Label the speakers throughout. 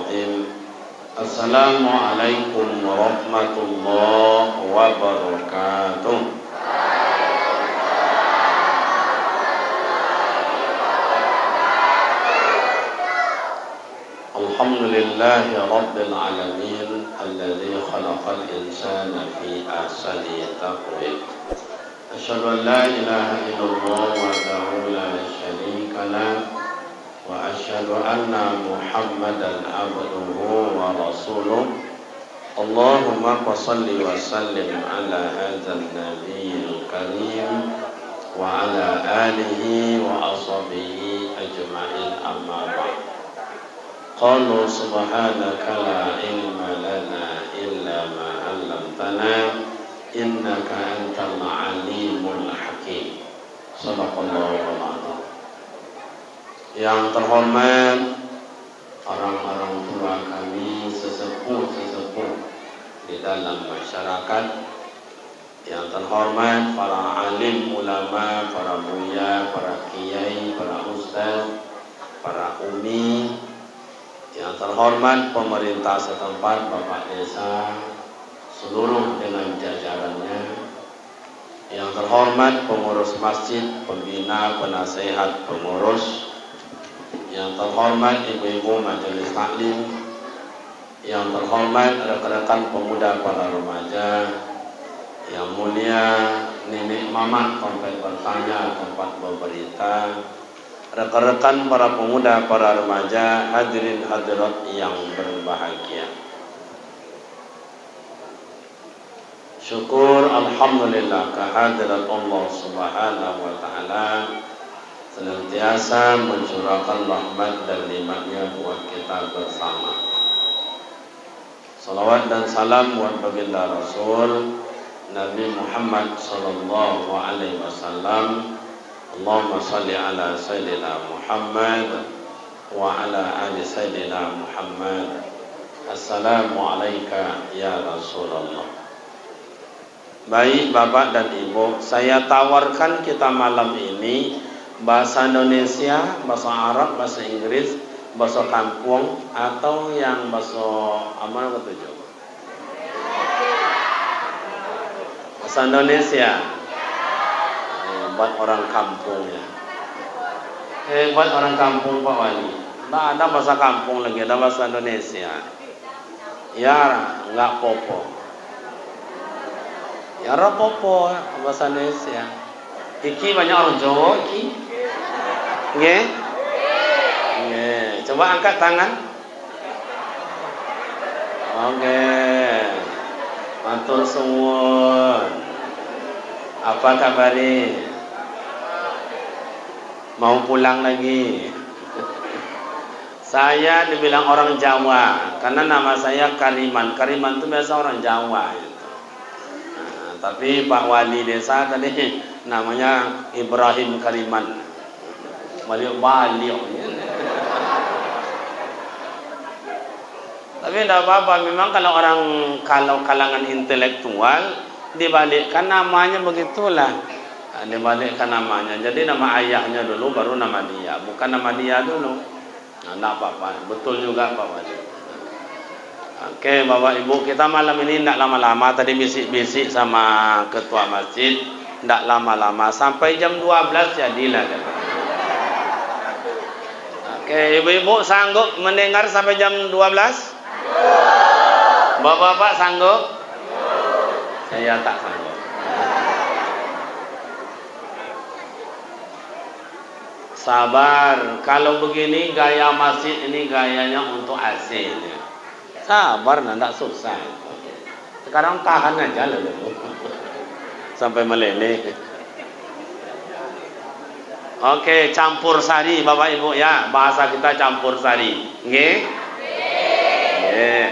Speaker 1: الرجيم السلام عليكم ورحمة الله وبركاته. الحمد لله رب العالمين الذي خلق الإنسان في أحسن تقويم. أشهد أن لا إله إلا الله وحده لا شريك له وأشهد أن محمدا عبده ورسوله. اللهم صل وسلم على هذا النبي الكريم وعلى آله وأصحابه أجمعين أما بعد. قالوا سبحانك لا علم لنا إلا ما علمتنا إنك أنت العليم الحكيم. Sadaqallahul adzim. Yang terhormat orang-orang tua kami, sesepuh-sesepuh di dalam masyarakat, yang terhormat para alim ulama, para buya, para kiai, para ustaz, para umi, yang terhormat pemerintah setempat, Bapak Desa, seluruh dengan jajarannya, yang terhormat pengurus masjid, pembina, penasehat, pengurus, yang terhormat ibu-ibu majelis taklim, yang terhormat rekan-rekan pemuda para remaja, yang mulia nenek mamat tempat bertanya, tempat berberita, rekan-rekan para pemuda, para remaja, hadirin hadirat yang berbahagia. Syukur alhamdulillah kehadirat Allah Subhanahu wa taala senantiasa mencurahkan rahmat dan nikmat-Nya buat kita bersama. Salawat dan salam buat baginda Rasul Nabi Muhammad sallallahu alaihi wasallam. Allahumma salli ala Sayyidina Muhammad wa ala ali Sayyidina Muhammad. Assalamu alayka ya Rasulullah. Baik Bapak dan Ibu, saya tawarkan kita malam ini bahasa Indonesia, bahasa Arab, bahasa Inggris, bahasa kampung, atau yang bahasa apa tujuh? Bahasa Indonesia. Buat orang kampung ya. Buat orang kampung Pak Wali. Nggak ada bahasa kampung lagi, ada bahasa Indonesia. Ya, nggak popo. Ya rapopo bahasa Indonesia. Iki banyak orang Jawa iki. Nggih? Nggih. Coba angkat tangan. Oke. Matur suwun. Apa kabari? Mau pulang lagi? Saya dibilang orang Jawa karena nama saya Kariman. Kariman itu biasa orang Jawa gitu. Nah, tapi Pak Wali Desa tadi namanya Ibrahim Kariman. Wali. Tapi tidak apa-apa, memang kalau kalangan intelektual dibalikkan namanya begitulah. Dibalikkan namanya. Jadi nama ayahnya dulu baru nama dia, bukan nama dia dulu. Nah, tidak apa-apa. Betul juga Pak Wali. Oke, Bapak Ibu, kita malam ini tidak lama-lama. Tadi bisik-bisik sama ketua masjid, tidak lama-lama sampai jam 12 jadilah. Oke, Ibu-ibu sanggup mendengar sampai jam 12? Bapak-bapak sanggup? Saya tak sanggup. Sabar, kalau begini gaya masjid ini gayanya untuk AC -nya. Sabar, tidak susah. Sekarang tahan aja dulu sampai meleleh. Oke, campur sari Bapak Ibu ya, bahasa kita campur sari. Nggih? Nggih.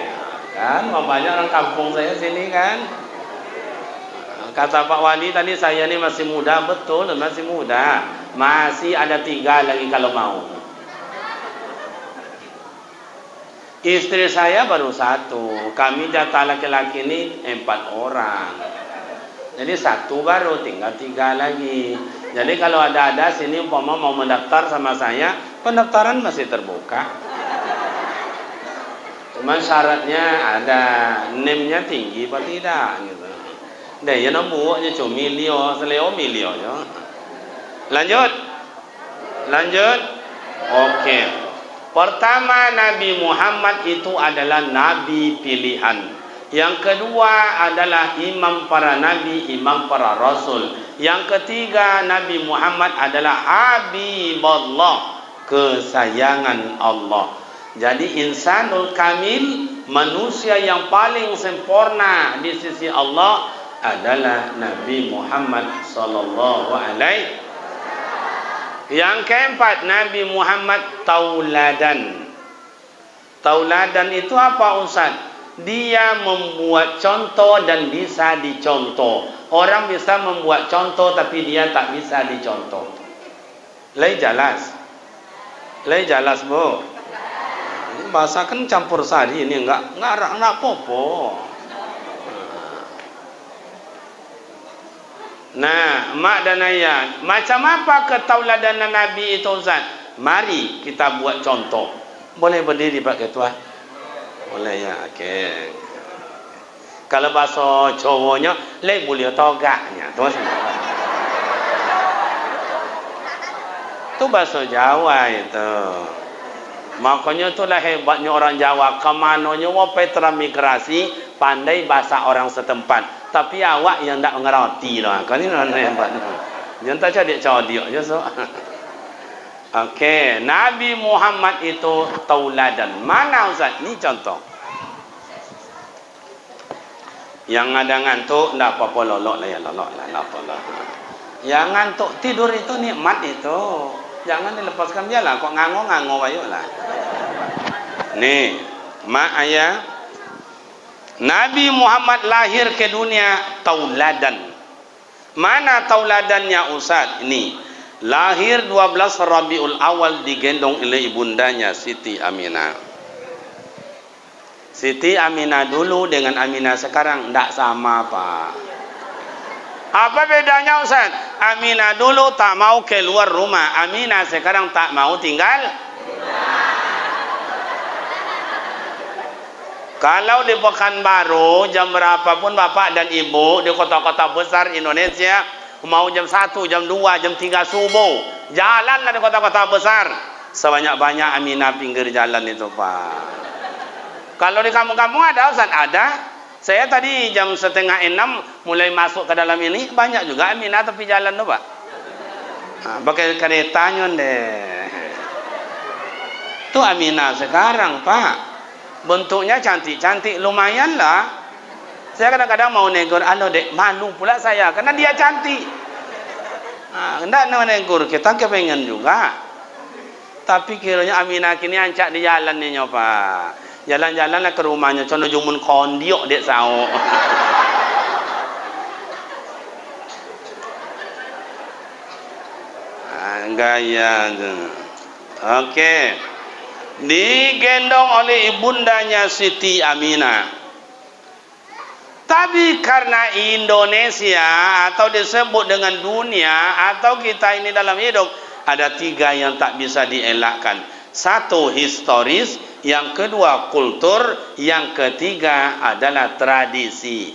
Speaker 1: Kan banyak orang kampung saya sini kan. Kata Pak Wali tadi, saya ini masih muda, betul masih muda. Masih ada 3 lagi kalau mau. Istri saya baru 1. Kami jatah laki-laki ini 4 orang. Jadi 1 baru, tinggal 3 lagi. Jadi kalau ada sini umpama mau mendaftar sama saya, pendaftaran masih terbuka. Syaratnya ada name-nya tinggi apa tidak gitu. Deh ya nombor je milio, seleo milio je. Lanjut. Okey. Pertama, Nabi Muhammad itu adalah nabi pilihan. Yang kedua adalah imam para nabi, imam para rasul. Yang ketiga, Nabi Muhammad adalah Habibullah, kesayangan Allah. Jadi insanul kamil, manusia yang paling sempurna di sisi Allah adalah Nabi Muhammad sallallahu alaihi. Yang keempat, Nabi Muhammad tauladan. Tauladan itu apa Ustaz? Dia membuat contoh dan bisa dicontoh. Orang bisa membuat contoh tapi dia tak bisa dicontoh. Lai jelas Bu. Bahasa kan campur sari ini enggak apa-apa. Nah, mak dan ayah, macam apa ketauladanan Nabi itu Ustaz? Mari kita buat contoh. Boleh berdiri Pak Ketua? Boleh ya, okey. Kalau bahasa cowoknya, lek boleh togaknya. Tu semua. Tu bahasa Jawa itu. Makanya itulah hebatnya orang Jawa. Kemananya wapai transmigrasi, pandai bahasa orang setempat. Tapi awak yang tak mengerti lah. Kan ini orang hebat. Jangan tak cari dia je so. Okey, Nabi Muhammad itu tauladan. Mana Ustaz? Ni contoh. Yang ada ngantuk, tak apa-apa lolok lah. Yang ngantuk tidur itu nikmat itu. Jangan dilepaskan dia lah. Kok nganggo ayo lah. Nih, mak ayah. Nabi Muhammad lahir ke dunia tauladan. Mana tauladannya Ustaz? Ini lahir 12 Rabiul Awal digendong oleh ibundanya Siti Aminah. Siti Aminah dulu dengan Aminah sekarang tidak sama Pak. Apa bedanya Ustaz? Aminah dulu tak mau keluar rumah, Aminah sekarang tak mau tinggal. Kalau di Pekanbaru jam berapapun bapak dan ibu di kota-kota besar Indonesia mau jam 1, jam 2, jam 3 subuh jalanlah di kota-kota besar sebanyak-banyak Aminah pinggir jalan itu Pak. Kalau di kampung-kampung ada Ustaz? Ada. Saya tadi jam 5:30 mulai masuk ke dalam ini banyak juga Aminah tepi jalan tu Pak. Pakai keretanya deh. Tu Aminah sekarang Pak. Bentuknya cantik-cantik, lumayan lah. Saya kadang-kadang mau negur, alo dek, malu pula saya, karena dia cantik. Hendak negur, kita kepengen juga. Tapi kiranya Aminah kini ancak di jalan ni nyoba. Jalan-jalan lah ke rumahnya, contoh jumun kondiok dek sao. Gaya. Okey. Digendong oleh ibundanya Siti Aminah. Tapi karena Indonesia atau disebut dengan dunia atau kita ini dalam hidup ada 3 yang tak bisa dielakkan. 1 historis, yang kedua kultur, yang ketiga adalah tradisi.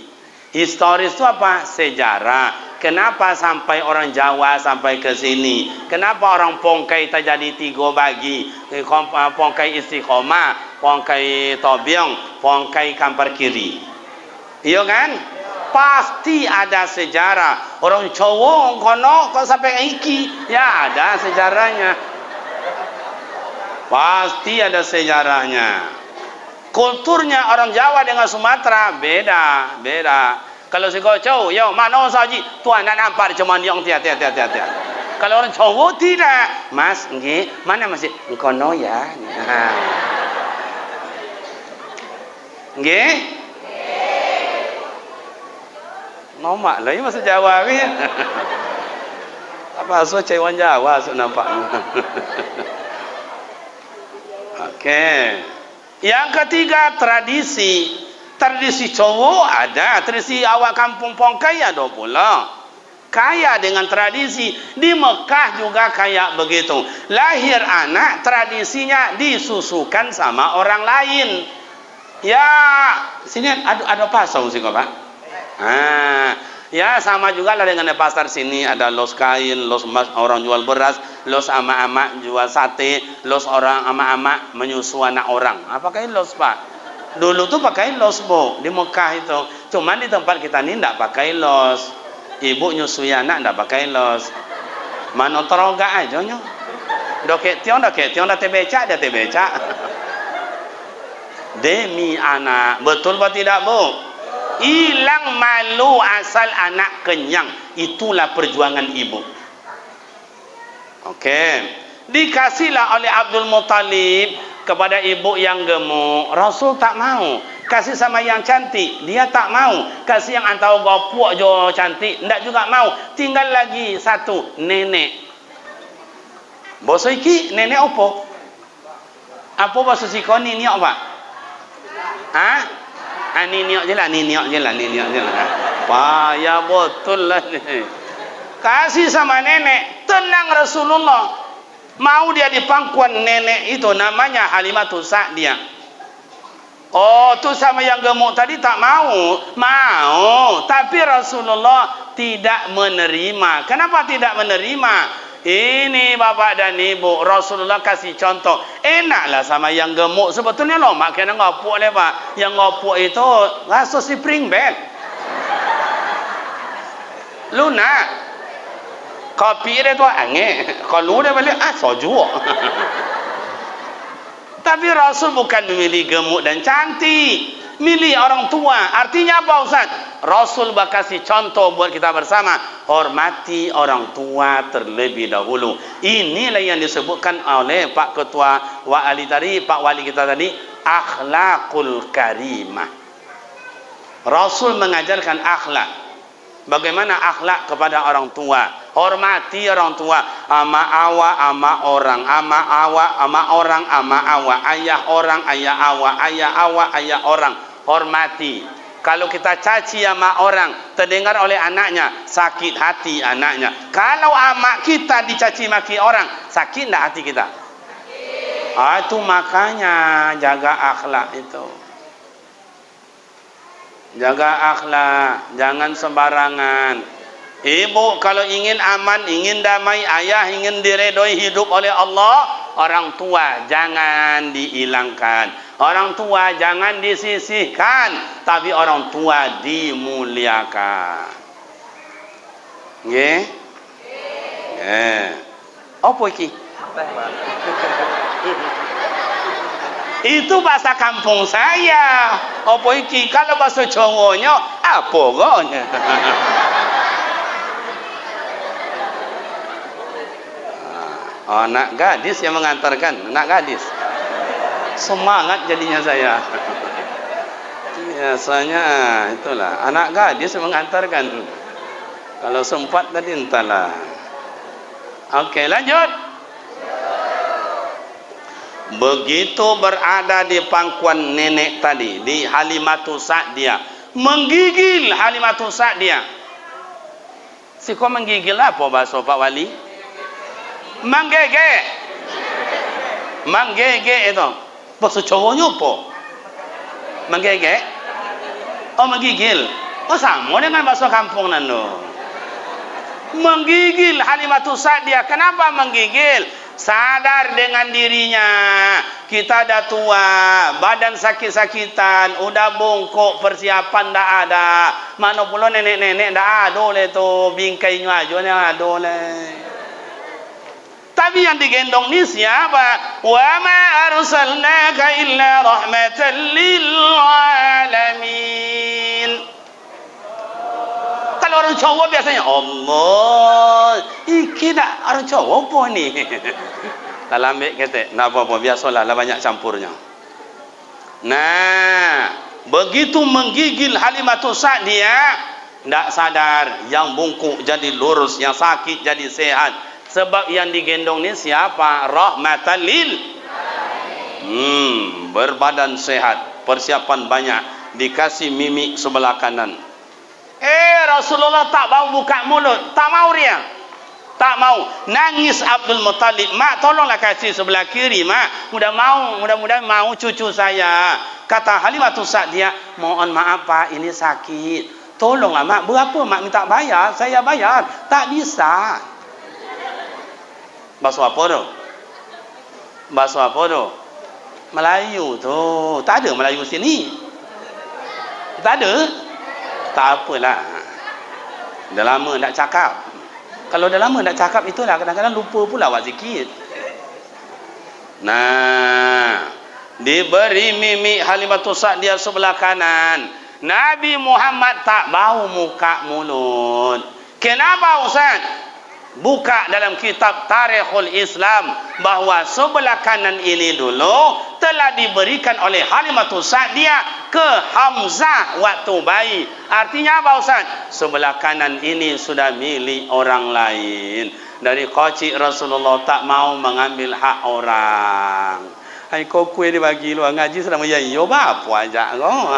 Speaker 1: Historis itu apa? Sejarah. Kenapa sampai orang Jawa sampai ke sini? Kenapa orang Pongkai terjadi 3 bagi? Pongkai Istiqomah, Pongkai Tobiong, Pongkai Kampar Kiri. Iya kan? Pasti ada sejarah. Orang cowok kono kok sampai iki? Ya ada sejarahnya. Pasti ada sejarahnya. Kulturnya orang Jawa dengan Sumatera beda. Kalau si kocok, yo mana saji, tuan nak nampak cuma dia orang tiap. Kalau orang cowok tidak, Mas, nggih, mana masih kono ya? Nggih? Nomak lah, ini masuk Jawa ni. Apa asal cewek Jawa asal nampaknya. Okey. Yang ketiga tradisi. Tradisi cowok ada, tradisi awak kampung Pongkai ada pula. Kaya dengan tradisi. Di Mekah juga kaya begitu. Lahir anak, tradisinya disusukan sama orang lain. Ya, sini ada pasar sih kok, Pak. Ya sama juga lah dengan di pasar sini ada los kain, los emas orang jual beras, los ama-ama jual sate, los orang ama-ama menyusu anak orang. Pakai los, Pak. Dulu tuh pakai los, Bu, di Mekah itu. Cuman di tempat kita ini enggak pakai los. Ibu nyusui anak enggak pakai los. Mana teroga aja nyo. Doket tiong dah tebecak dia tebecak. Demi anak, betul apa tidak, Bu? Hilang malu asal anak kenyang. Itulah perjuangan ibu. Oke. Dikasihlah oleh Abdul Muttalib kepada ibu yang gemuk. Rasul tak mau. Kasih sama yang cantik, dia tak mau. Kasih yang antara gopuk jo cantik, ndak juga mau. Tinggal lagi satu, nenek. Boso iki nenek opo? Apa bahasa sikoni ni apa? Niniok je lah. Payah betul lah ni. Kasih sama nenek, tenang Rasulullah. Mau dia di pangkuan nenek itu, namanya Halimatus Sa'diyah. Oh, tu sama yang gemuk tadi tak mau. Mau, tapi Rasulullah tidak menerima. Kenapa tidak menerima? Ini bapak dan ibu, Rasulullah kasih contoh. Enaklah sama yang gemuk. Sebetulnya loh, makanya ngopuk le, Pak. Yang ngopuk itu rasa spring bed. Luna. Kopi dia tu angin. Kalau dia balik, soju. Tapi Rasul bukan memilih gemuk dan cantik. Milih orang tua. Artinya apa, Ustaz? Rasul bakasih contoh buat kita bersama. Hormati orang tua terlebih dahulu. Inilah yang disebutkan oleh Pak Ketua Wali tadi, Pak Wali kita tadi, akhlakul karimah. Rasul mengajarkan akhlak. Bagaimana akhlak kepada orang tua. Hormati orang tua. Ama awa, ama orang. Ama awa, ama orang, ama awa. Ayah orang, ayah awa. Ayah awa, ayah orang. Hormati. Kalau kita caci sama orang, terdengar oleh anaknya, sakit hati anaknya. Kalau amak kita dicaci maki orang, sakit tak hati kita? Itu makanya jaga akhlak itu. Jaga akhlak, jangan sembarangan. Ibu kalau ingin aman, ingin damai, ayah ingin diredoi hidup oleh Allah, orang tua jangan dihilangkan. Orang tua jangan disisihkan, tapi orang tua dimuliakan. Nggih? Apa iki? Itu bahasa kampung saya. Apa iki? Kalau bahasa Jawanya apa gonya? Anak gadis yang mengantarkan, anak gadis. Semangat jadinya saya. Biasanya itulah anak gadis mengantarkan. Kalau sempat tadi entahlah. Oke, lanjut. Begitu berada di pangkuan nenek tadi, di Halimatus Sa'diyah, menggigil Halimatus Sa'diyah. Si kau menggigil apa bahasa Pak Wali? Menggege. Menggege itu. Bahasa Jawanya apa? Menggege? Oh, menggigil. Oh, sama dengan bahasa kampung nando. Menggigil Halimatus Sa'diyah. Kenapa menggigil? Sadar dengan dirinya. Kita dah tua, badan sakit-sakitan, udah bongkok, persiapan dah ada. Mana pula nenek-nenek dah ada le tu, bingkainya aja dah ada le. Tapi yang digendong ni siapa? Wa ma arsalnaka illa rahmatan lil alamin. Kalau orang Jawa biasanya Allah, iki dak orang Jawa apa ni? Dalam ambil kata, nak apa-apa biasalah lah banyak campurnya. Nah, begitu menggigil Halimatus Sa'diyah, ndak sadar yang bungkuk jadi lurus, yang sakit jadi sehat. Sebab yang digendong ni siapa? Rahmatan lil berbadan sehat, persiapan banyak, dikasih mimik sebelah kanan. Rasulullah tak mau buka mulut, tak mau dia.
Speaker 2: tak mau. Nangis Abdul Muttalib, mak tolonglah kasih sebelah kiri mak, mudah-mudahan mau cucu saya. Kata Halimatus Sa'diyah, mohon maaf pak, ini sakit, tolonglah mak. Berapa mak minta bayar, saya bayar. Tak bisa. Bahasa apa tu? Bahasa apa tu? Melayu tu. Tak ada Melayu sini. Tak ada? Tak apalah. Dah lama tak cakap. Kalau dah lama tak cakap, itulah kadang-kadang lupa pula awak sikit. Nah, diberi mimik Halimatus Sa'diyah sebelah kanan. Nabi Muhammad tak bau muka mulut. Kenapa Ustaz? Buka dalam kitab Tarikhul Islam bahawa sebelah kanan ini dulu telah diberikan oleh Halimatus Sa'diyah ke Hamzah waktu bayi. Artinya apa Ustaz? Sebelah kanan ini sudah milik orang lain. Dari kecil Rasulullah tak mau mengambil hak orang. Hai kau kue dibagi luar ngaji sedang menyanyi. Yo apa aja kau.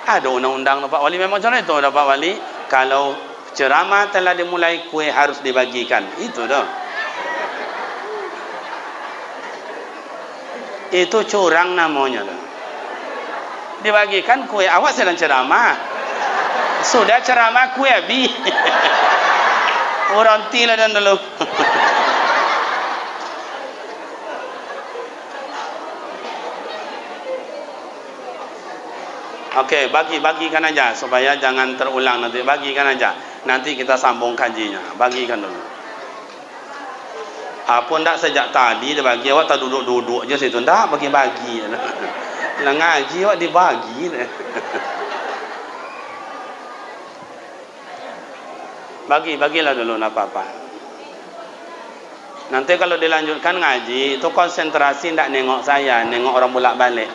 Speaker 2: Ada undang-undang Pak Wali memang macam itu Pak Wali. Kalau ceramah telah dimulai, kue harus dibagikan. Itu dah. Itu curang namanya dah. Dibagikan kue, awak sedang ceramah. Sudah ceramah kue habis. Orang tila dan dulu. Okey, bagikan aja supaya jangan terulang nanti. Bagikan aja. Nanti kita sambung kajinya. Bagikan dulu. Apa ndak sejak tadi dia bagi awak tak duduk-duduk je situ. Ndak bagi-bagi. Lah ngaji awak dibagi. Bagilah dulu nak apa-apa. Nanti kalau dilanjutkan ngaji, itu konsentrasi ndak nengok saya, nengok orang bolak-balik.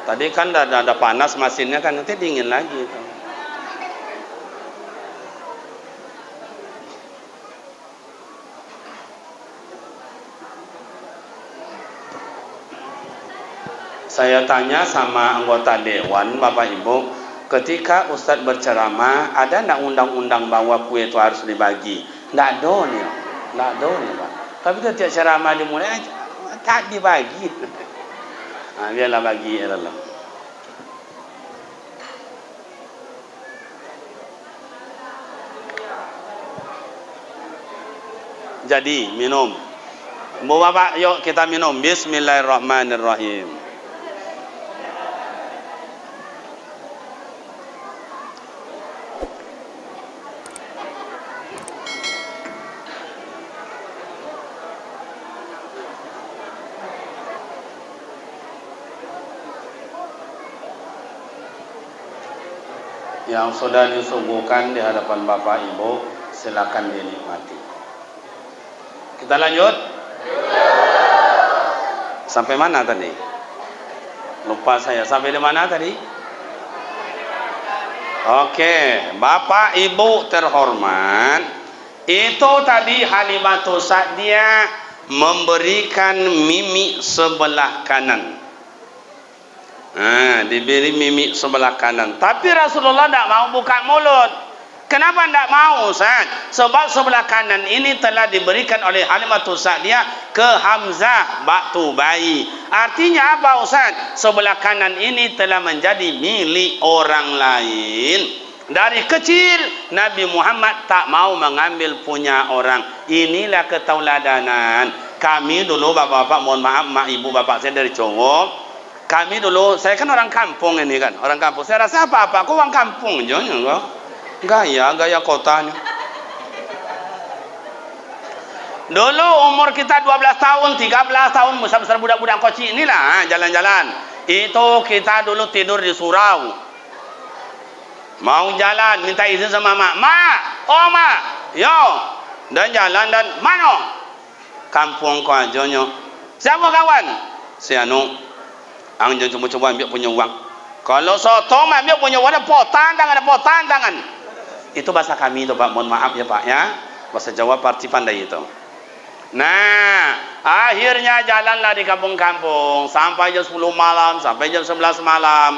Speaker 2: Tadi kan ada panas mesinnya kan, nanti dingin lagi itu. Saya tanya sama anggota dewan, Bapak Ibu, ketika Ustadz berceramah, ada enggak undang-undang bahwa kue itu harus dibagi? Enggak ada nih, Pak. Tapi ketika ceramah dimulai, tak dibagi. Nah, biarlah bagi ya Allah. Jadi minum. Bu Bapak, yuk kita minum. Bismillahirrahmanirrahim. Yang sudah disuguhkan di hadapan Bapak Ibu, silakan dinikmati. Kita lanjut. Sampai mana tadi? Lupa saya. Sampai di mana tadi? Oke, Bapak Ibu terhormat, itu tadi Halimatus Sa'diyah memberikan mimik sebelah kanan. Diberi mimik sebelah kanan. Tapi Rasulullah tidak mau buka mulut. Kenapa tidak mau Ustaz? Sebab sebelah kanan ini telah diberikan oleh Halimatus Sa'diyah ke Hamzah waktu bayi. Artinya apa Ustaz? Sebelah kanan ini telah menjadi milik orang lain. Dari kecil Nabi Muhammad tak mau mengambil punya orang. Inilah ketauladanan. Kami dulu bapak-bapak, mohon maaf mak ibu bapak saya dari Congok. Kami dulu, saya kan orang kampung ini kan, orang kampung. Saya rasa apa-apa, aku orang kampung je, gaya kotanya. Dulu umur kita 12 tahun, 13 tahun, besar-besar budak-budak kecil inilah jalan-jalan. Itu kita dulu tidur di surau. Mau jalan, minta izin sama mak. Mak, oh mak, yo. Dan jalan dan mana? Kampung kau aja nyo. Siapa kawan? Si Anu. Ang jangan coba-coba ambil punya uang. Kalau sotong ambil punya uang, ada potan tangan. Itu bahasa kami itu Pak, mohon maaf ya Pak ya. Bahasa Jawa parti pandai itu. Nah, akhirnya jalanlah di kampung-kampung sampai jam 10 malam, sampai jam 11 malam.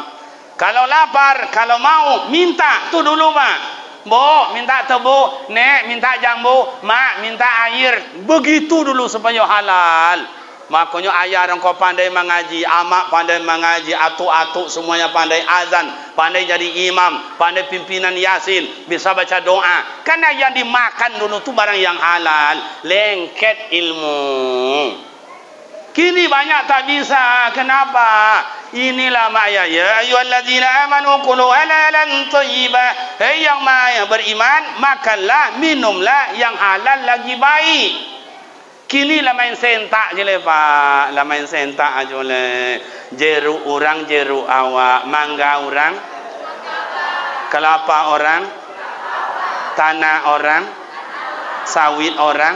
Speaker 2: Kalau lapar, kalau mau minta, tu dulu Pak. Bu, minta tebu. Nek, minta jambu. Mak, minta air. Begitu dulu supaya halal. Makanya ayah orang kau pandai mengaji, amak pandai mengaji, atuk-atuk semuanya pandai azan, pandai jadi imam, pandai pimpinan yasin, bisa baca doa. Karena yang dimakan dulu tu barang yang halal. Lengket ilmu. Kini banyak tak bisa. Kenapa? Inilah maknya. Ya ayyuhallazina amanu kulu halalan thayyibah. Hei yang beriman, makanlah, minumlah yang halal lagi baik. Kini lah main sentak je le Pak. Lah main sentak aja le. Jeruk orang, jeruk awak. Mangga orang, kelapa orang, tanah orang, sawit orang,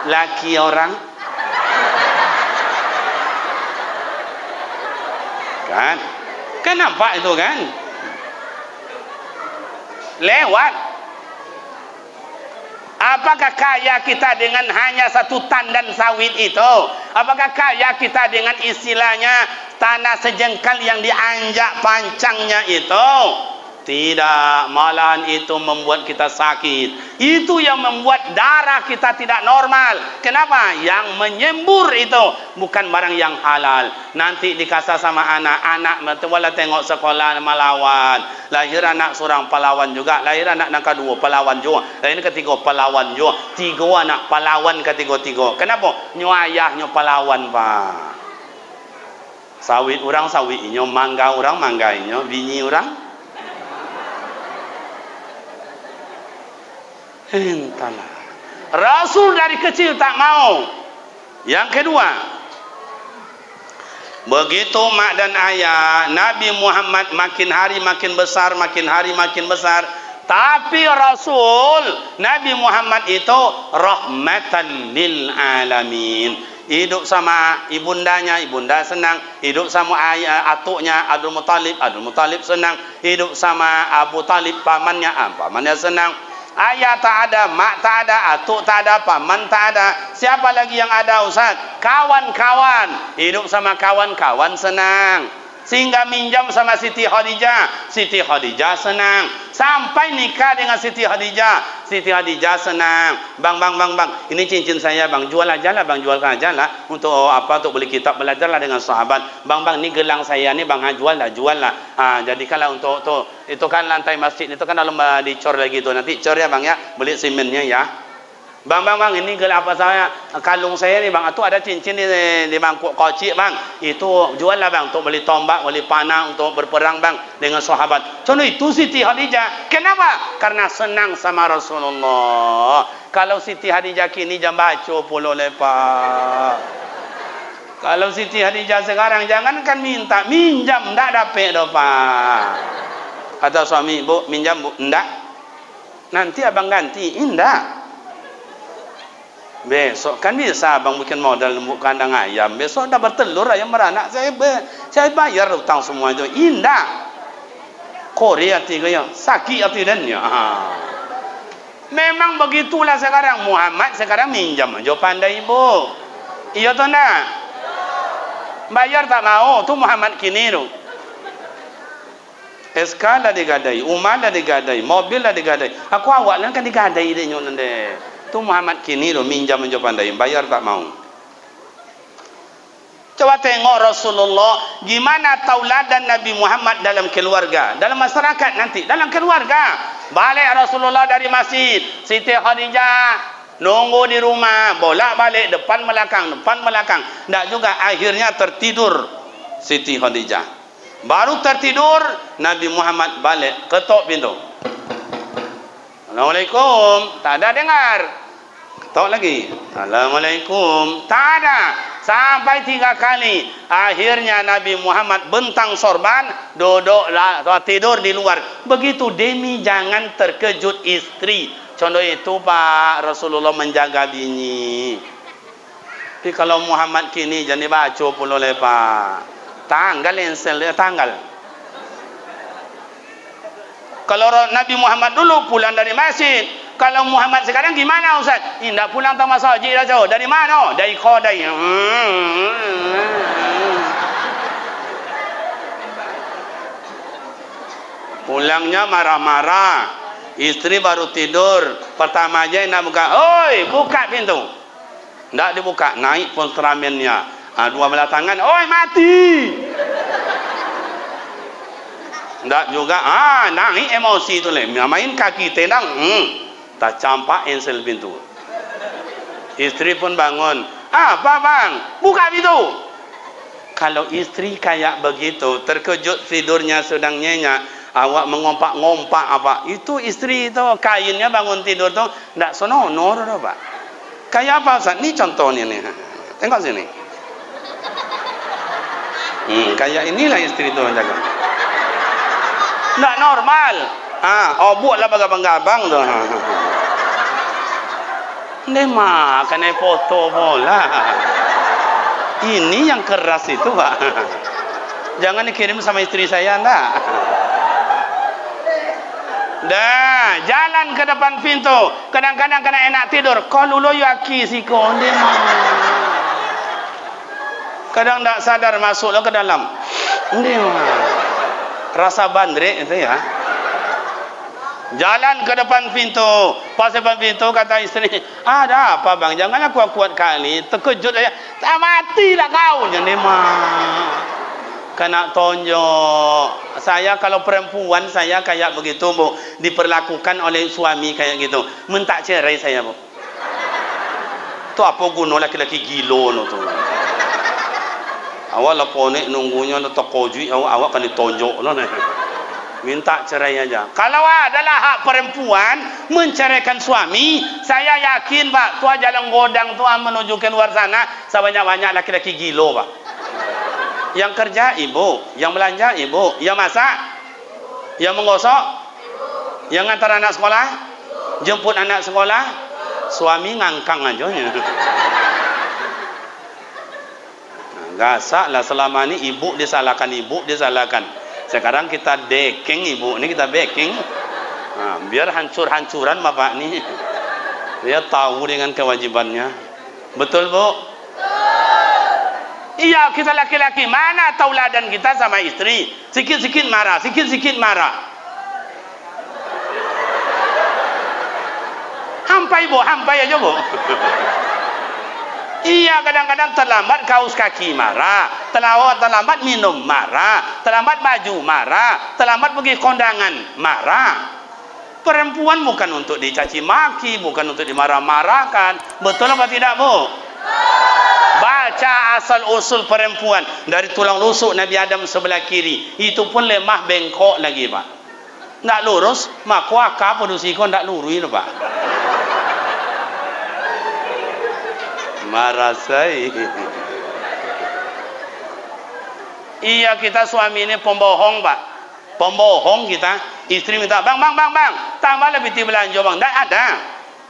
Speaker 2: laki orang. Kan nampak itu kan? Lewat. Apakah kaya kita dengan hanya satu tandan sawit itu? Apakah kaya kita dengan istilahnya tanah sejengkal yang dianjak pancangnya itu? Tidak, malahan itu membuat kita sakit. Itu yang membuat darah kita tidak normal. Kenapa? Yang menyembur itu bukan barang yang halal. Nanti dikasih sama anak wala tengok sekolah melawan. Lahir anak seorang pahlawan juga. Lahir anak yang kedua pahlawan juga. Lahir ketiga pahlawan juga. Tiga anak pahlawan ketiga-tiga. Kenapa? Nyo ayah nyo pahlawan Pak. Sawit orang sawit nyo, mangga orang mangga nyo, bini orang. Entahlah. Rasul dari kecil tak mau. Yang kedua, begitu mak dan ayah, Nabi Muhammad makin hari makin besar, makin hari makin besar. Tapi Rasul Nabi Muhammad itu rahmatan lil alamin. Hidup sama ibundanya, ibunda senang. Hidup sama ayah, atuknya Abdul Muttalib senang. Hidup sama Abu Talib, pamannya, pamannya senang. Ayah tak ada, mak tak ada, atuk tak ada, paman tak ada. Siapa lagi yang ada Ustaz? Kawan-kawan. Hidup sama kawan-kawan senang. Sehingga minjam sama Siti Khadijah. Siti Khadijah senang. Sampai nikah dengan Siti Khadijah. Siti Khadijah senang. Bang. Ini cincin saya bang. Jual aja lah bang. Jualkan aja lah. Untuk apa? Untuk beli kitab. Belajarlah dengan sahabat. Bang. Ini gelang saya ni bang. Jual lah. Jadikanlah untuk tu. Itu kan lantai masjid. Itu kan dalam dicor lagi tu. Nanti cor ya bang ya. Beli semennya ya. Bang, ini gelang apa saya? Kalung saya ni bang. Itu ada cincin di mangkuk kocik bang. Itu jual lah bang. Untuk beli tombak, beli panah, untuk berperang bang. Dengan sahabat. Contoh itu Siti Khadijah. Kenapa? Karena senang sama Rasulullah. Kalau Siti Khadijah kini jam baca puluh lepak. Kalau Siti Khadijah sekarang jangankan minta. Minjam. Tak dapat dah pak. Kata suami, bu minjam bu. Enggak. Nanti abang ganti. Enggak. Besok kan bisa abang bikin modal lembu kandang ayam. Besok dah bertelur ayam beranak. Saya bayar hutang semua itu. Indah. Korea tiga yang sakit hati dan ya. Memang begitulah sekarang. Muhammad sekarang minjam aja pandai ibu. Iya tu nak? Bayar tak mau. Tu Muhammad kini tu. SK dah digadai, Umar dah digadai, mobil dah digadai. Aku awak kan digadai dia nyon nende. Tu Muhammad kini lo minjam aja pandai, bayar tak mau. Coba tengok Rasulullah gimana tauladan Nabi Muhammad dalam keluarga, dalam masyarakat nanti, dalam keluarga. Balik Rasulullah dari masjid, Siti Khadijah nunggu di rumah, bolak-balik depan belakang. Tak juga akhirnya tertidur Siti Khadijah. Baru tertidur, Nabi Muhammad balik, ketok pintu. Assalamualaikum. Tak ada dengar. Ketok lagi. Assalamualaikum. Tak ada. Sampai 3 kali. Akhirnya Nabi Muhammad bentang sorban, tidur di luar. Begitu demi jangan terkejut istri. Contoh itu Pak Rasulullah menjaga bini. Tapi kalau Muhammad kini jadi baca puluh lepak. Tanggal ensel tanggal. Kalau Nabi Muhammad dulu pulang dari masjid. Kalau Muhammad sekarang gimana Ustaz? Tidak pulang ke masjid dah jauh. Dari mana? Dari Qadai. Pulangnya marah-marah. Istri baru tidur, pertama aja nak buka, oi buka pintu. Ndak dibuka, naik pun teramennya. Dua belah tangan, oi mati. Ndak juga, naik emosi tu le. Main kaki tendang, tak campak ensel pintu. Istri pun bangun, apa bang? Buka pintu. Kalau istri kayak begitu, terkejut tidurnya sedang nyenyak. Awak mengompak-ngompak apa? Itu istri itu kainnya bangun tidur tu ndak senonoh tu Pak. Kayak apa Ustaz? Ni contohnya nih. Tengok sini. Kayak inilah istri tu jaga. Ndak normal. Buatlah bagabang-gabang tu. Ni mah kena foto bola. Ini yang keras itu Pak. Jangan dikirim sama istri saya ndak. Dah, jalan ke depan pintu. Kadang-kadang kena enak tidur. Kalau lo yaki si konde mah. Kadang tak sadar masuk lo ke dalam. Ini mah. Rasa bandrek itu ya. Jalan ke depan pintu. Pas depan pintu kata istri, ada apa bang? Janganlah kuat-kuat kali. Terkejut aja. Tak matilah kau. Jadi mah. Kena tonjok. Saya kalau perempuan saya kayak begitu Bu, diperlakukan oleh suami kayak gitu, minta cerai saya Bu. Tu apa guna laki-laki gilo no tu. Awak lapone nunggunya lo tokojui awak kan ditonjok lo nih. Minta cerai aja. Kalau adalah hak perempuan menceraikan suami, saya yakin Pak, tu jalan godang tu menuju ke luar sana, sebanyak-banyak laki-laki gilo Pak. Yang kerja ibu, yang belanja ibu, yang masak, yang menggosok, yang ngantar anak sekolah, jemput anak sekolah, suami ngangkang aja. Gasak lah selama ni ibu disalahkan, sekarang kita backing ibu ni, kita backing, biar hancur-hancuran bapak ni, dia tahu dengan kewajibannya. Betul Bu? Iya, kita laki-laki mana tauladan kita sama istri? Sikit-sikit marah, sikit-sikit marah. Hampai Bu, hampai aja Bu. Iya, kadang-kadang terlambat kaos kaki marah, terlambat minum marah, terlambat baju marah, terlambat pergi kondangan marah. Perempuan bukan untuk dicaci maki, bukan untuk dimarah-marahkan. Betul apa tidak Bu? Baca asal usul perempuan dari tulang rusuk Nabi Adam sebelah kiri, itu pun lemah bengkok lagi Pak. Nak lurus, mak kuaka produksi kau nak lurus Pak. Marah saya. Iya, kita suami ini pembohong Pak. Pembohong kita. Istri minta bang, tambah lebih belanja bang. Tak ada.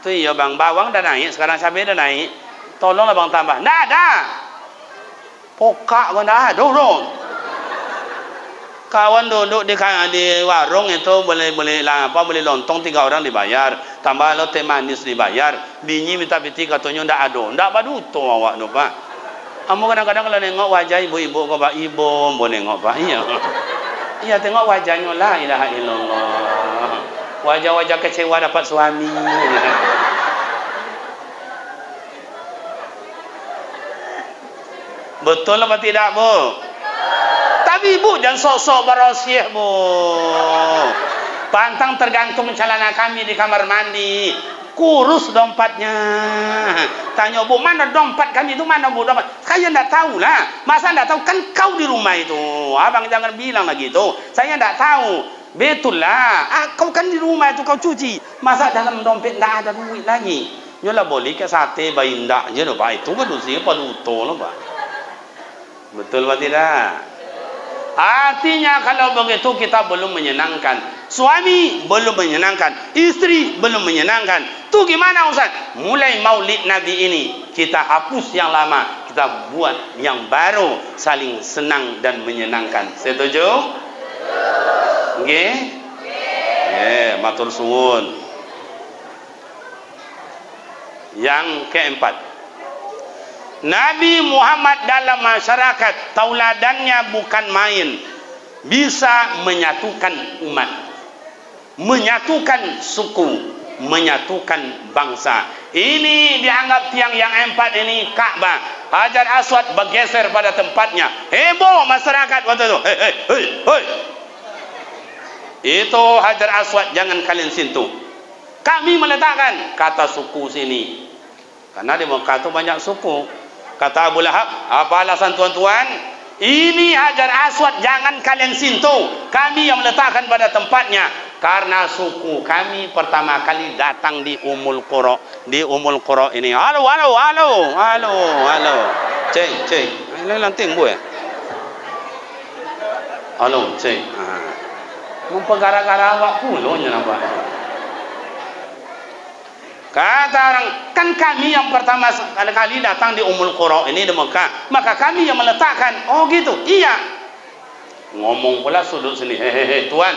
Speaker 2: Tu iya bang, bawang dah naik, sekarang cabai dah naik. Tolonglah bang tambah. Tak ada. Pokak pun dah ada. Kawan duduk di warung itu boleh lontong 3 orang dibayar. Tambah lo teh manis dibayar. Bini minta piti katanya ndak ada. Ndak baduto awak no Pak. Kamu kadang-kadang kalau nengok wajah ibu-ibu kau Pak, ibu mau nengok Pak. Iya. Iya, tengok wajahnya, la ilaha illallah. Wajah-wajah kecewa dapat suami. Betul apa tidak Bu? Tapi Bu jangan sok-sok berosiah Bu. Pantang tergantung celana kami di kamar mandi. Kurus dompetnya. Tanya Bu, mana dompet kami itu, mana Bu dompet? Saya tidak tahu lah. Masa tidak tahu? Kan kau di rumah itu. Abang jangan bilang lagi itu. Saya tidak tahu. Betul lah. Kau kan di rumah itu kau cuci. Masa dalam dompet tidak ada duit lagi? Nyolah boleh ke sate bayi tidak je loh Pak. Itu kan usia paduto loh Pak. Betul apa tidak? Artinya kalau begitu kita belum menyenangkan. Suami belum menyenangkan, istri belum menyenangkan. Tu gimana Ustaz? Mulai maulid Nabi ini kita hapus yang lama, kita buat yang baru, saling senang dan menyenangkan. Setuju? Nggih? Matur suwun. Yang keempat, Nabi Muhammad dalam masyarakat tauladannya bukan main, bisa menyatukan umat. menyatukan suku, menyatukan bangsa. Ini dianggap tiang yang empat ini Ka'bah. Hajar Aswad bergeser pada tempatnya. Heboh masyarakat waktu itu. Hei, hei, hei. Itu Hajar Aswad, jangan kalian sentuh. Kami meletakkan, kata suku sini. Karena di Mekah itu banyak suku. Kata Abu Lahab, apa alasan tuan-tuan? Ini Hajar Aswad jangan kalian sentuh. Kami yang meletakkan pada tempatnya. Karena suku kami pertama kali datang di Ummul Qura. Di Ummul Qura ini. Halo, halo, halo, halo, halo. Cek, cek. Ini lanting bu ya. Halo, cek. Mempegara-gara awak puluh nampak. Kata orang, kan kami yang pertama kali datang di Ummul Qura ini di Mekah, maka kami yang meletakkan. Oh gitu, iya. Ngomong pula sudut sini, hehehe, tuan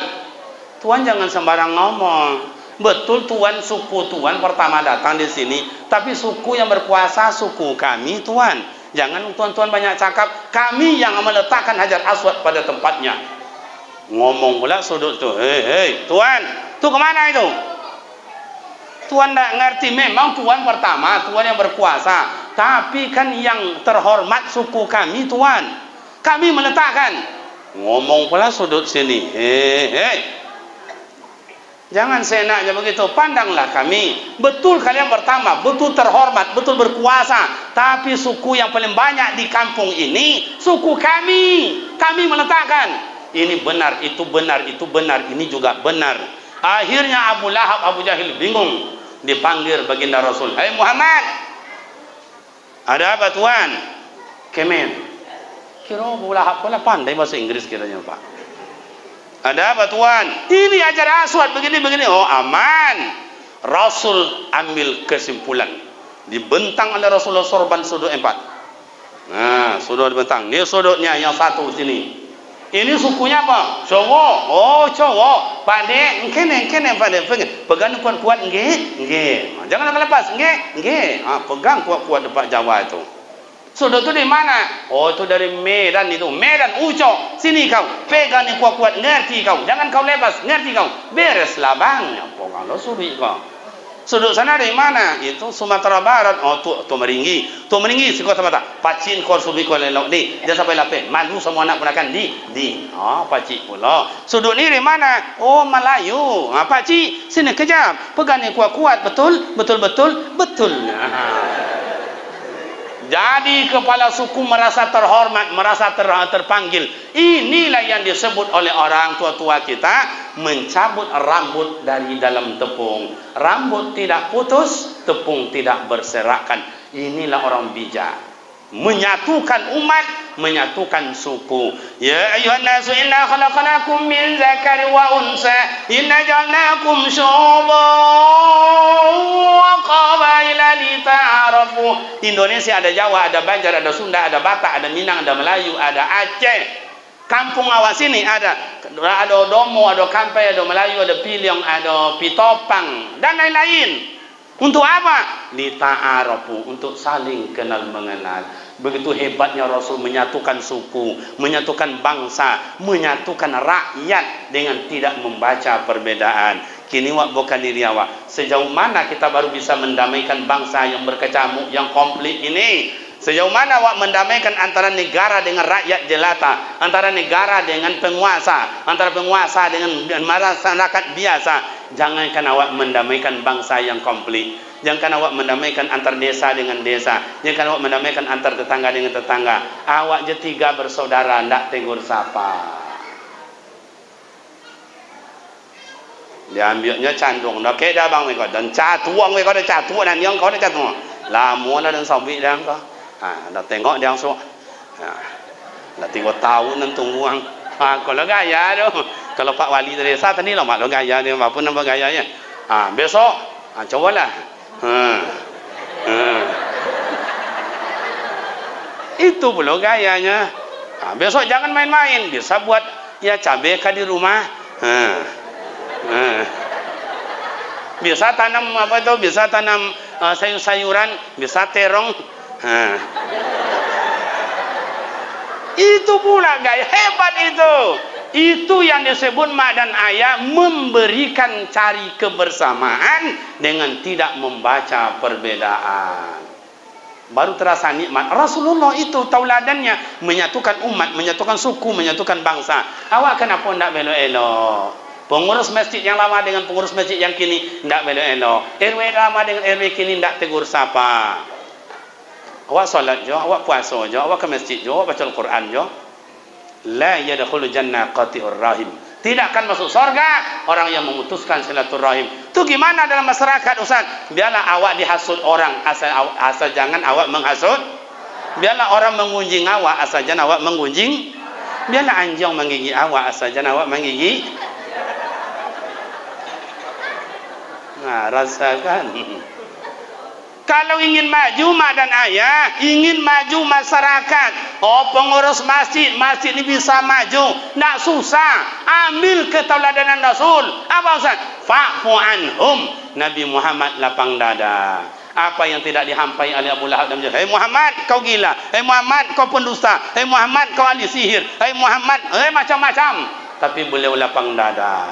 Speaker 2: jangan sembarang ngomong. Betul tuan, suku tuan pertama datang di sini, tapi suku yang berkuasa suku kami tuan. Jangan tuan-tuan banyak cakap. Kami yang meletakkan Hajar Aswad pada tempatnya. Ngomong pula sudut tu, hei tuan, tu kemana itu? Tuan tak ngerti, memang tuan pertama, tuan yang berkuasa. Tapi kan yang terhormat suku kami tuan. Kami meletakkan. Ngomong pula sudut sini. Hei. Jangan seenaknya begitu. Pandanglah kami. Betul kalian pertama, betul terhormat, betul berkuasa. Tapi suku yang paling banyak di kampung ini, suku kami. Kami meletakkan. Ini benar, itu benar, itu benar, ini juga benar. Akhirnya Abu Lahab, Abu Jahil bingung. Dipanggil baginda Rasul. Hai Muhammad, ada apa tuan? Kemen. Kira Abu Lahab pula pandai bahasa Inggris kiranya pak. Ada apa tuan? Ini Hajar Aswad begini-begini. Oh aman. Rasul ambil kesimpulan. Dibentang oleh Rasulullah sorban sudut empat. Nah sudut dibentang. Ini sudutnya yang satu sini. Ini sukunya apa? Cowok. Oh cowok. Pandai, kene pandai. Pegang kuat-kuat, nge. Jangan lepas, nge. Pegang kuat-kuat depan Jawa itu. Sudah tu di mana? Oh itu dari Medan itu. Medan Uco. Sini kau. Pegang ni kuat-kuat, ngerti kau. Jangan kau lepas, ngerti kau. Bereslah bang. Apa kalau suruh kau? Sudut sana dari mana? Itu Sumatera Barat. Oh tu Meringgi. Tu Meringgi si kota mata. Pacin kor subi kor lelok di. Dia sampai lapeh. Malu semua anak ponakan di. Oh pacik pula. Sudut ni dari mana? Oh Melayu. Pacik sini kejap. Pegang ni kuat-kuat. Betul. Jadi kepala suku merasa terhormat, merasa terpanggil. Inilah yang disebut oleh orang tua-tua kita, mencabut rambut dari dalam tepung. Rambut tidak putus, tepung tidak berserakan. Inilah orang bijak. Menyatukan umat, menyatukan suku. Ya ayuhan nasu inna khalaqnakum min zakari wa unsa inna ja'alnakum syu'uban wa qabaila lita'arafu. Indonesia ada Jawa, ada Banjar, ada Sunda, ada Batak, ada Minang, ada Melayu, ada Aceh. Kampung awak sini ada Odomo, ada Kampai, ada Melayu, ada Piliang, ada Pitopang dan lain-lain. Untuk apa? Lita'arafu, untuk saling kenal mengenal. Begitu hebatnya Rasul menyatukan suku, menyatukan bangsa, menyatukan rakyat dengan tidak membaca perbedaan. Kini wak bukan diri awak. Sejauh mana kita baru bisa mendamaikan bangsa yang berkecamuk, yang komplit ini? Sejauh mana awak mendamaikan antara negara dengan rakyat jelata, antara negara dengan penguasa, antara penguasa dengan masyarakat biasa? Jangankan awak mendamaikan bangsa yang komplit, jangankan awak mendamaikan antar desa dengan desa, jangankan awak mendamaikan antar tetangga dengan tetangga. Awak je tiga bersaudara, ndak tegur sapa. Dia ambilnya candung, dah ke dah bang mereka dan catuang mereka dah catuang dan yang kau dah catuang. Lama dah dan sabi dah kau. Dah tengok dia langsung. Dah 3 tahun dan tungguang. Kalau gaya tu. Kalau Pak Wali desa tadi lah mak lo gaya dia apa nama gayanya. Besok cobalah. Itu pula gayanya. Besok jangan main-main, bisa buat ya cabai kan di rumah. Bisa tanam apa itu, bisa tanam sayur-sayuran, bisa terong. Itu pula gaya hebat itu. Itu yang disebut mak dan ayah memberikan cari kebersamaan dengan tidak membaca perbedaan. Baru terasa nikmat. Rasulullah itu tauladannya menyatukan umat, menyatukan suku, menyatukan bangsa. Awak kenapa tidak elok-elok? Pengurus masjid yang lama dengan pengurus masjid yang kini tidak elok-elok. RW lama dengan RW kini tidak tegur sapa. Awak solat jo, awak puasa jo, awak ke masjid jo, awak baca Al-Quran jo. La yadkhulu jannah qati'ur rahim. Tidak akan masuk surga orang yang memutuskan silaturahim. Itu gimana dalam masyarakat Ustaz? Biarlah awak dihasut orang, asal jangan awak menghasut. Biarlah orang menggunjing awak, asal jangan awak menggunjing. Biarlah anjing menggigit awak, asal jangan awak menggigit. Nah, rasakan. Kalau ingin maju mak dan ayah, ingin maju masyarakat, pengurus masjid, masjid ini bisa maju, tidak susah. Ambil ketauladanan Rasul. Apa Ustaz? Fa'fu anhum. Nabi Muhammad lapang dada. Apa yang tidak dihampai oleh Abu Lahab dan Hei Muhammad, kau gila. Hei Muhammad, kau pendusta. Hei Muhammad, kau ahli sihir. Hei Muhammad, macam-macam. Tapi beliau lapang dada.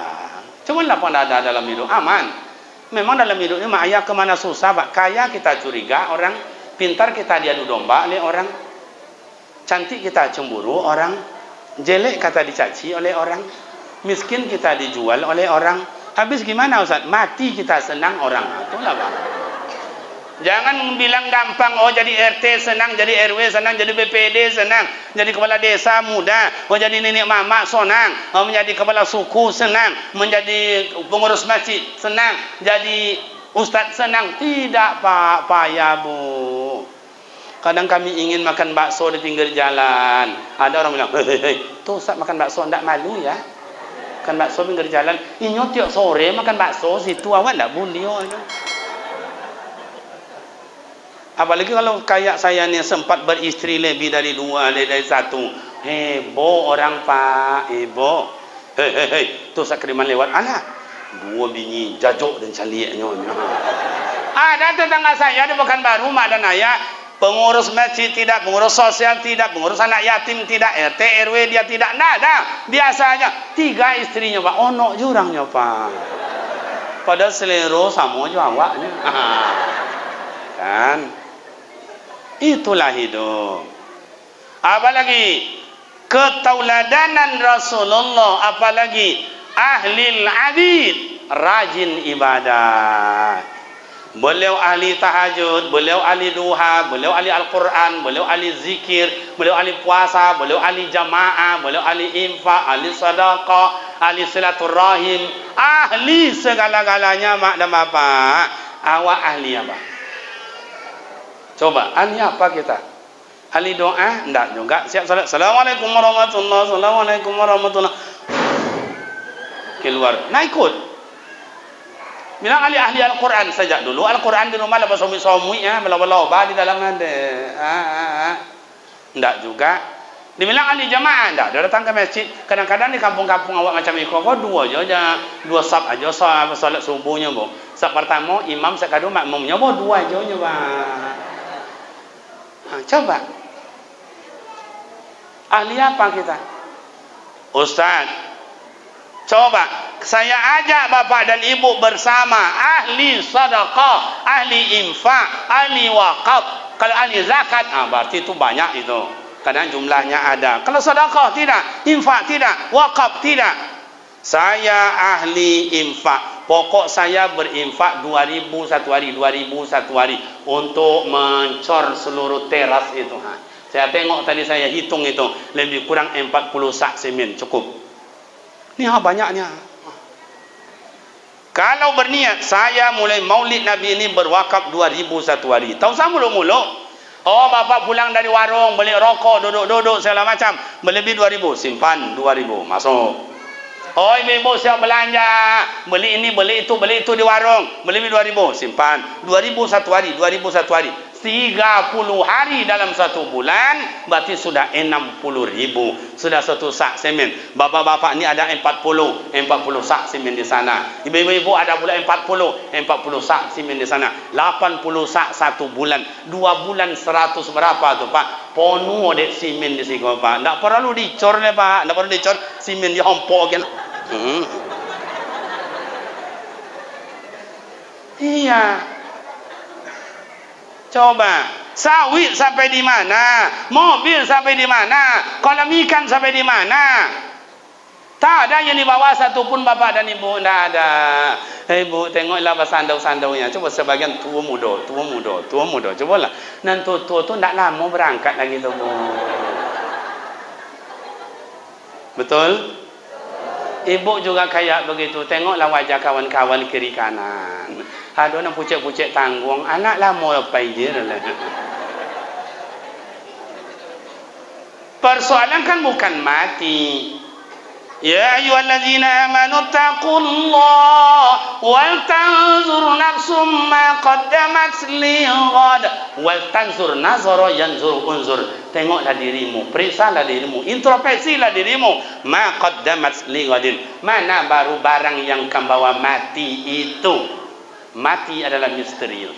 Speaker 2: Cuma lapang dada dalam hidup aman. Memang dalam hidup ini mak ayah kemana susah, Pak. Kaya kita curiga orang, pintar kita diadu domba oleh orang, cantik kita cemburu orang, jelek kata dicaci oleh orang, miskin kita dijual oleh orang. Habis gimana Ustaz? Mati kita senang orang. Itulah Pak. Jangan bilang gampang, jadi RT senang, jadi RW senang, jadi BPD senang, jadi kepala desa mudah, jadi nenek mama senang, menjadi kepala suku senang, menjadi pengurus masjid senang, jadi ustaz senang. Tidak Pak, payah Bu. Kadang kami ingin makan bakso di pinggir jalan. Ada orang bilang, hei, tuh ustaz makan bakso, tidak malu ya? Makan bakso pinggir jalan. Ini tiap sore makan bakso, situ awak tidak boleh. Apalagi kalau kayak saya ni sempat beristri lebih dari 2, dari 1. Heboh orang Pak, heboh. Hei, tu sakriman lewat. Alah, 2 bini jajok dan caliaknya. Ada tetangga saya di Pekanbaru, mak dan ayah. Pengurus masjid tidak, pengurus sosial tidak, pengurus anak yatim tidak, RT RW dia tidak. Ada. Biasanya 3 istrinya Pak. Ono jurangnya Pak. Pada selero sama je awaknya. Kan? Itulah hidup. Apalagi ketauladanan Rasulullah, apalagi ahlil abid, rajin ibadah. Beliau ahli tahajud, beliau ahli duha, beliau ahli Al-Quran, beliau ahli zikir, beliau ahli puasa, beliau ahli jamaah, beliau ahli infak, ahli sedekah, ahli silaturahim, ahli segala-galanya mak dan bapak. Awak ahli apa? Coba, ahli apa kita? Ahli doa? Enggak juga. Siap salat. Assalamualaikum warahmatullahi wabarakatuh. Assalamualaikum warahmatullahi wabarakatuh. Keluar. Nah ikut. Bilang ahli Al-Quran saja dulu. Al-Quran di rumah lepas somi-somi ya. Bela-bela di dalam ada. Enggak juga. Dibilang ahli jamaah. Enggak. Dia datang ke masjid. Kadang-kadang di kampung-kampung awak macam itu. Kok 2 aja. 2 sab aja. Salat subuhnya bu. Sab pertama imam, sab kedua makmumnya bu. 2 aja Pak. Coba ahli apa kita? Ustaz, coba saya ajak bapak dan ibu bersama ahli sedekah, ahli infak, ahli wakaf. Kalau ahli zakat, berarti itu banyak itu. Kadang jumlahnya ada. Kalau sedekah tidak, infak tidak, wakaf tidak. Saya ahli infak. Pokok saya berinfak 2.000 satu hari, 2.000 satu hari untuk mencor seluruh teras itu. Saya tengok tadi saya hitung itu lebih kurang 40 sak semen cukup. Ini banyaknya. Kalau berniat saya mulai Maulid Nabi ini berwakaf 2.000 satu hari. Tahu saya mulu-mulu. Bapak pulang dari warung beli rokok, duduk-duduk segala macam, melebih 2.000, simpan 2.000 masuk. Ibu siap belanja, beli ini, beli itu di warung, beli 2.000, simpan 2.000 satu hari, 2.000 satu hari. 30 hari dalam satu bulan, berarti sudah 60.000. Sudah satu sak semen. Bapak-bapak ni ada 40 sak semen di sana. Ibu-ibu ada pula 40 sak semen di sana. 80 sak satu bulan. 2 bulan 100 berapa tu Pak? Penuh dek semen di sini Pak. Tak perlu dicor ni Pak. Tak perlu dicor. Semen dia hompok kan. Iya. Coba, sawit sampai di mana? Mobil sampai di mana? Kolam ikan sampai di mana? Tak ada yang dibawa satu pun bapak dan ibu, tidak ada. Ibu tengoklah sandau-sandaunya. Coba sebagian tua muda. Cobalah. Nanti tua tu tidak lama berangkat lagi tu. Betul? Ibu juga kayak begitu. Tengoklah wajah kawan-kawan kiri kanan. Ada orang pucet-pucet tanggung. Anak lah mau apa dia lah. Persoalan kan bukan mati. Ya ayyuhallazina amanu taqullaha wal tanzur nafsum ma qaddamat lighad wal tanzur nazara yanzur unzur. Tengoklah dirimu, periksalah dirimu, introspeksilah dirimu. Ma qaddamat lighadin. Mana baru barang yang akan bawa mati itu? Mati adalah misterius.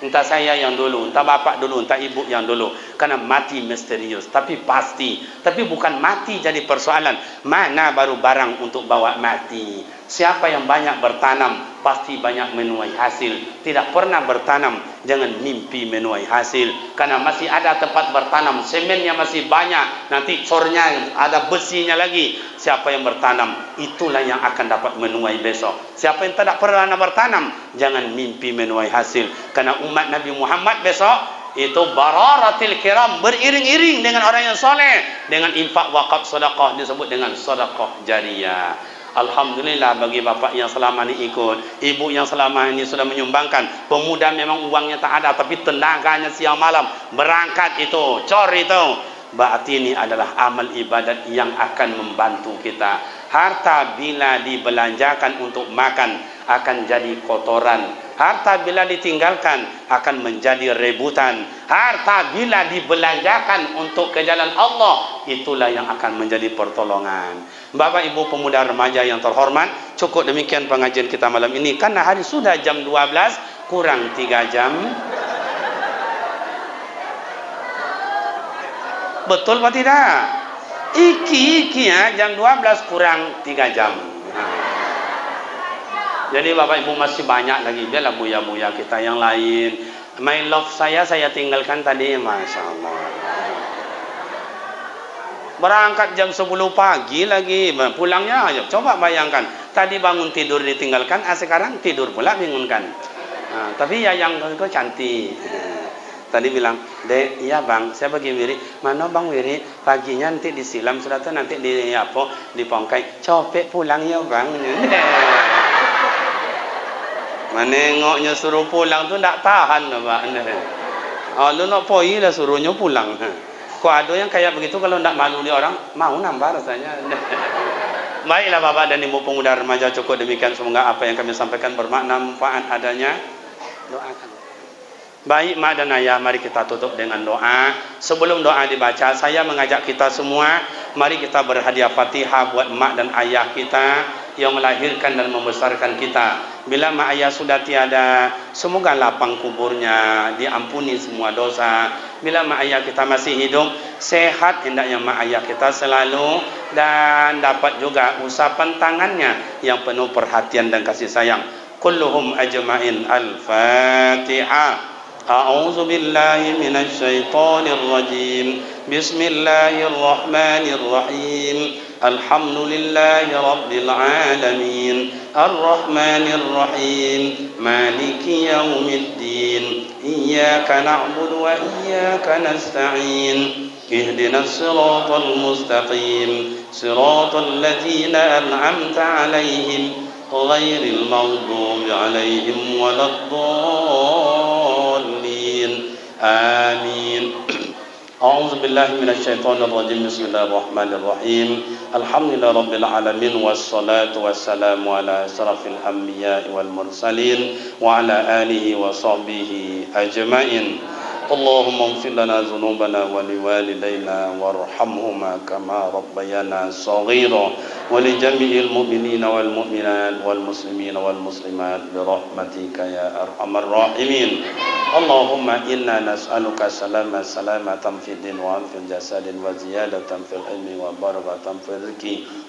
Speaker 2: Entah saya yang dulu, entah bapak dulu, entah ibu yang dulu. Karena mati misterius, tapi pasti. Tapi bukan mati jadi persoalan. Mana baru barang untuk bawa mati? Siapa yang banyak bertanam, pasti banyak menuai hasil. Tidak pernah bertanam, jangan mimpi menuai hasil. Karena masih ada tempat bertanam, semennya masih banyak. Nanti cornya ada besinya lagi. Siapa yang bertanam, itulah yang akan dapat menuai besok. Siapa yang tidak pernah bertanam, jangan mimpi menuai hasil. Karena umat Nabi Muhammad besok itu bararatil kiram, beriring-iring dengan orang yang soleh, dengan infak, wakaf, sedekah, disebut dengan sedekah jariyah. Alhamdulillah bagi bapak yang selama ini ikut, ibu yang selama ini sudah menyumbangkan. Pemuda memang uangnya tak ada, tapi tenaganya siang malam berangkat itu, cor itu. Berarti ini adalah amal ibadat yang akan membantu kita. Harta bila dibelanjakan untuk makan akan jadi kotoran. Harta bila ditinggalkan akan menjadi rebutan. Harta bila dibelanjakan untuk ke jalan Allah, itulah yang akan menjadi pertolongan. Bapak ibu pemuda remaja yang terhormat, cukup demikian pengajian kita malam ini. Karena hari sudah jam 12 kurang 3 jam. Betul atau tidak? Iki ya, jam 12 kurang 3 jam. Jadi bapak ibu masih banyak lagi. Biarlah buya-buya kita yang lain. My love saya tinggalkan tadi. Masya Allah. Berangkat jam 10 pagi lagi. Pulangnya, coba bayangkan. Tadi bangun tidur ditinggalkan, sekarang tidur pula bangunkan. Tapi ya yang kau cantik. Tadi bilang, Dek, iya bang, saya bagi Wiri. Mana bang Wiri? Paginya nanti disilam, sudah tuh nanti di apa? Dipongkai. Copek pulang ya bang. Menengoknya suruh pulang tu tak tahan lah pak. Lu nak poi lah suruhnya pulang. Kok ada yang kayak begitu kalau tak malu dia orang, mau nambah rasanya. Baiklah bapak dan ibu pemuda remaja, cukup demikian. Semoga apa yang kami sampaikan bermakna, manfaat adanya. Doakan. Baik mak dan ayah, mari kita tutup dengan doa. Sebelum doa dibaca, saya mengajak kita semua, mari kita berhadiah Fatihah buat mak dan ayah kita yang melahirkan dan membesarkan kita. Bila mak ayah sudah tiada, semoga lapang kuburnya, diampuni semua dosa. Bila mak ayah kita masih hidup, sehat hendaknya mak ayah kita selalu, dan dapat juga usapan tangannya yang penuh perhatian dan kasih sayang. Kulluhum ajma'in. Al-Fatihah. أعوذ بالله من الشيطان الرجيم بسم الله الرحمن الرحيم الحمد لله رب العالمين الرحمن الرحيم مالك يوم الدين إياك نعبد وإياك نستعين اهدنا الصراط المستقيم صراط الذين أنعمت عليهم غير المغضوب عليهم ولا الضالين آمين. أعوذ بالله من الشيطان الرجيم. بسم الله الرحمن الرحيم. الحمد لله رب العالمين والصلاة والسلام على أشرف الأنبياء والمرسلين وعلى آله وصحبه أجمعين.
Speaker 1: اللهم اغفر لنا ذنوبنا ولوالدينا وارحمهما كما ربيانا صغيرا ولجميع المؤمنين والمؤمنات والمسلمين والمسلمات برحمتك يا أرحم الراحمين اللهم إنا نسألك سلامة في الدين وفي الجسد وزيادة في العلم وبركة في الرزق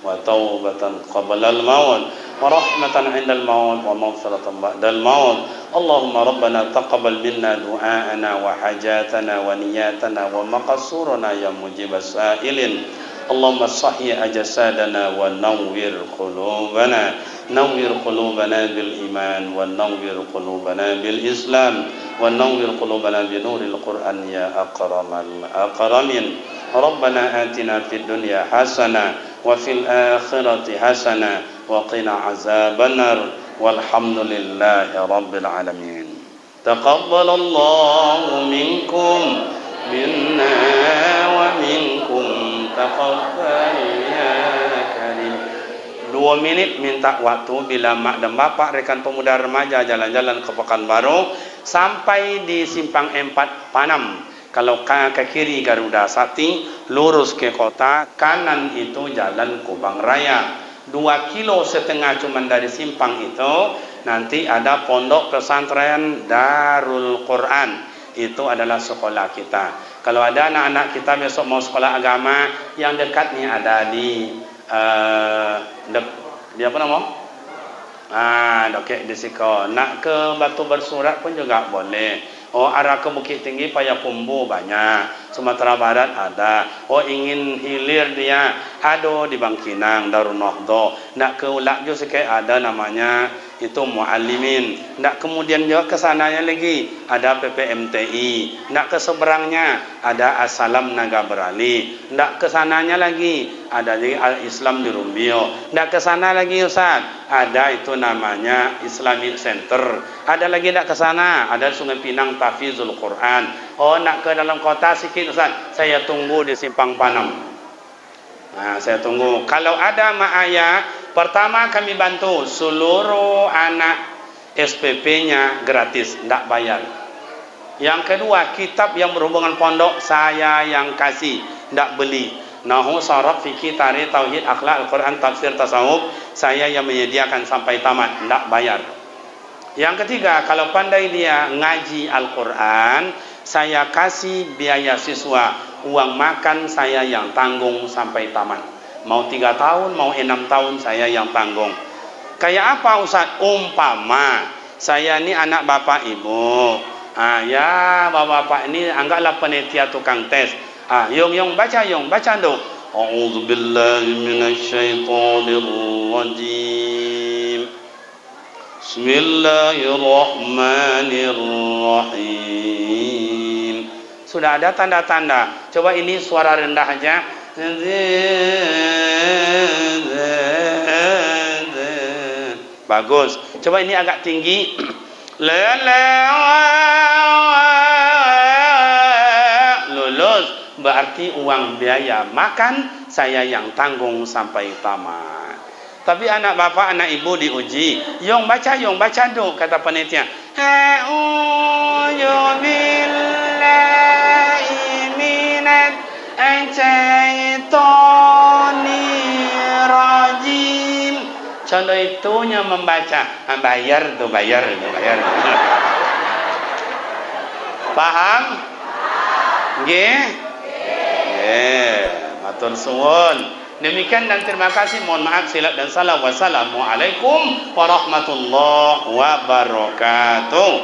Speaker 1: وتوبة قبل الموت ورحمة عند الموت ومغفرة بعد الموت اللهم ربنا تقبل منا دعاءنا وحاجاتنا ونياتنا ومقصورنا يا مجيب السائلين اللهم صحي أجسادنا ونور قلوبنا نور قلوبنا بالإيمان ونور قلوبنا بالإسلام ونور قلوبنا بنور القرآن يا أكرم الأكرمين ربنا آتنا في الدنيا حسنة وفي الآخرة حسنة وقنا عذاب النار والحمد لله رب العالمين تقبل الله منكم منا ومنكم تقبل يا كريم 2 menit minta waktu bila mak dan bapak rekan pemuda remaja jalan-jalan ke Pekanbaru sampai di simpang 4 Panam. Kalau ke kiri Garuda Sakti, lurus ke kota, kanan itu jalan Kubang Raya. 2,5 kilo cuman dari simpang itu, nanti ada pondok pesantren Darul Quran. Itu adalah sekolah kita. Kalau ada anak-anak kita besok mau sekolah agama, yang dekat nih ada di di apa nama? Dokek di Siko. Nak ke Batu Bersurat pun juga boleh. Oh, arah ke Bukit Tinggi Payakumbuh banyak. Sumatera Barat ada. Oh, ingin hilir dia, ada di Bangkinang Darul Nohdo. Nak ke Ulak juga sikit ada namanya itu Muallimin. Nak kemudian juga ke sananya lagi ada PPMTI. Nak ke seberangnya ada Assalam Naga Berali. Nak ke sananya lagi ada lagi Al-Islam di Rumbio. Nak ke sana lagi Ustaz, ada itu namanya Islamic Center. Ada lagi nak ke sana ada Sungai Pinang Tafizul Quran. Oh, nak ke dalam kota sikit Ustaz, saya tunggu di Simpang Panam. Saya tunggu. Kalau ada mak ayah, pertama kami bantu seluruh anak SPP-nya gratis, tidak bayar. Yang kedua, kitab yang berhubungan pondok saya yang kasih, tidak beli. Nahu, Saraf, Fikih, Tarikh, Tauhid, Akhlak, Al-Quran, Tafsir, Tasawuf, saya yang menyediakan sampai tamat, tidak bayar. Yang ketiga, kalau pandai dia ngaji Al-Quran, saya kasih biaya siswa, uang makan saya yang tanggung sampai tamat. Mau 3 tahun, mau 6 tahun saya yang tanggung. Kayak apa Ustaz? Umpama saya ni anak bapak ibu. Ya bapak-bapak ini anggaplah panitia tukang tes. Yong baca dong. A'udzubillahi minasyaitonirrajim. Bismillahirrahmanirrahim. Sudah ada tanda-tanda. Coba ini suara rendah aja. Bagus. Coba ini agak tinggi. Lulus. Berarti uang biaya makan saya yang tanggung sampai tamat. Tapi anak bapak, anak ibu diuji. Yong baca dong, kata panitia. A'udzubillahi minasyaitonirrajim. Contoh itunya membaca. Bayar. Paham? Nggih? Matur suwun. Demikian dan terima kasih. Mohon maaf silap dan salah. Wassalamualaikum warahmatullahi wabarakatuh.